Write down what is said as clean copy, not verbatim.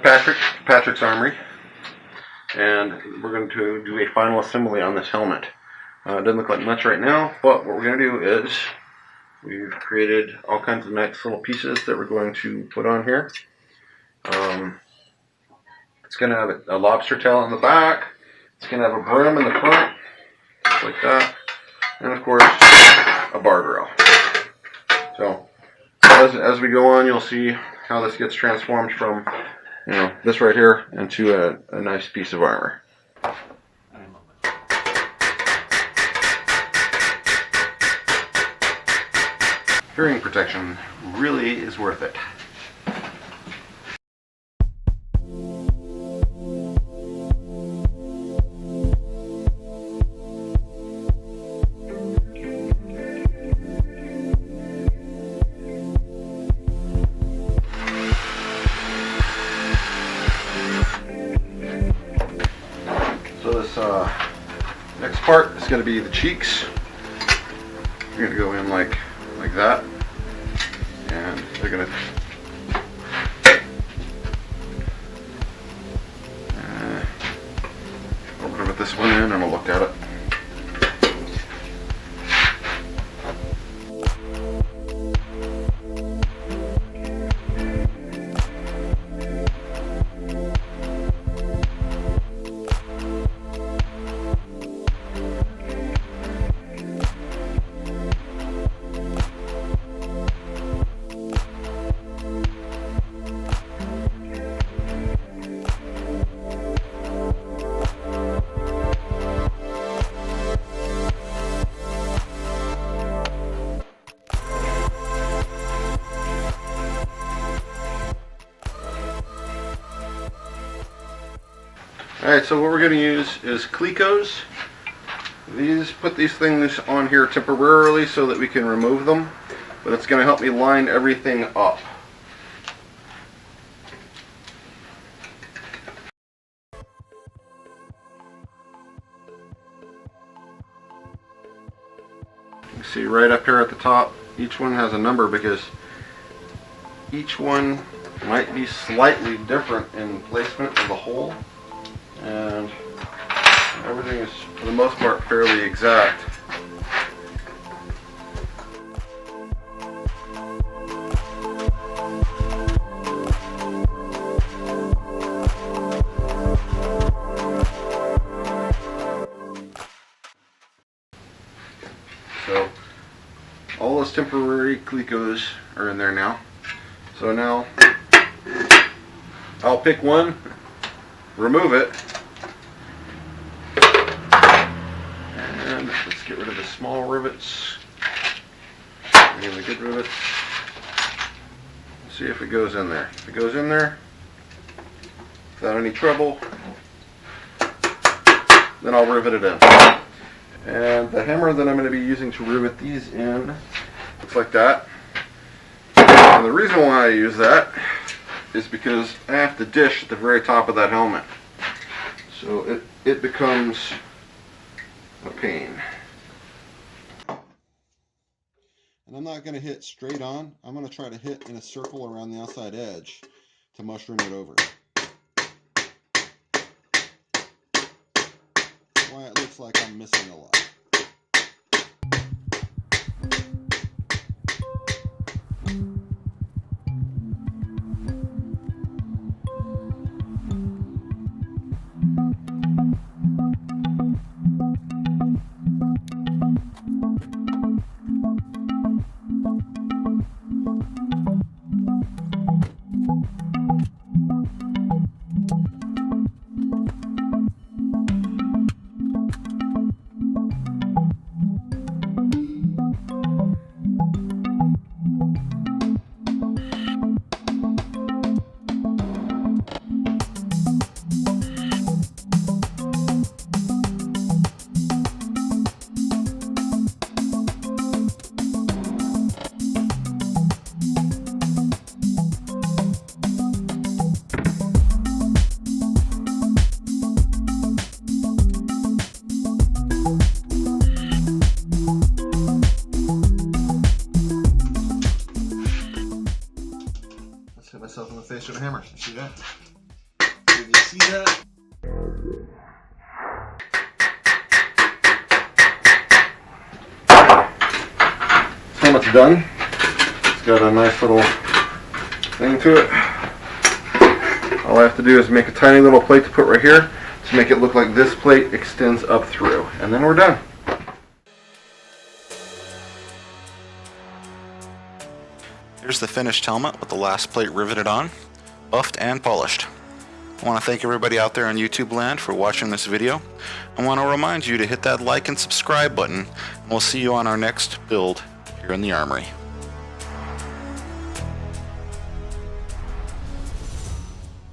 to Patrick's Armory, and we're going to do a final assembly on this helmet. It doesn't look like much right now, but what we're going to do is we've created all kinds of nice little pieces that we're going to put on here. It's going to have a lobster tail on the back. It's going to have a brim in the front, just like that, and of course a bar grill. So as we go on, you'll see how this gets transformed from, you know, this right here into a nice piece of armor. Hearing protection really is worth it. So this next part is going to be the cheeks. You're going to go in like that, and they're going to we're going to put this one in and we'll look at it. Alright, so what we're going to use is Clecos. Put these things on here temporarily so that we can remove them, but it's going to help me line everything up. You see right up here at the top, each one has a number because each one might be slightly different in placement of the hole. And everything is, for the most part, fairly exact. So all those temporary Clecos are in there now. So now I'll pick one, remove it, and let's get rid of the small rivets and the good rivets. See if it goes in there. If it goes in there without any trouble, then I'll rivet it in. And the hammer that I'm going to be using to rivet these in looks like that. And the reason why I use that is because I have to dish at the very top of that helmet. So it becomes a pain. And I'm not going to hit straight on. I'm going to try to hit in a circle around the outside edge to mushroom it over. That's why it looks like I'm missing a lot. Hit myself in the face with a hammer. See that? see that? Helmet's done. It's got a nice little thing to it. All I have to do is make a tiny little plate to put right here to make it look like this plate extends up through, and then we're done. Here's the finished helmet with the last plate riveted on, buffed and polished. I want to thank everybody out there on YouTube land for watching this video. I want to remind you to hit that like and subscribe button, and we'll see you on our next build here in the Armory.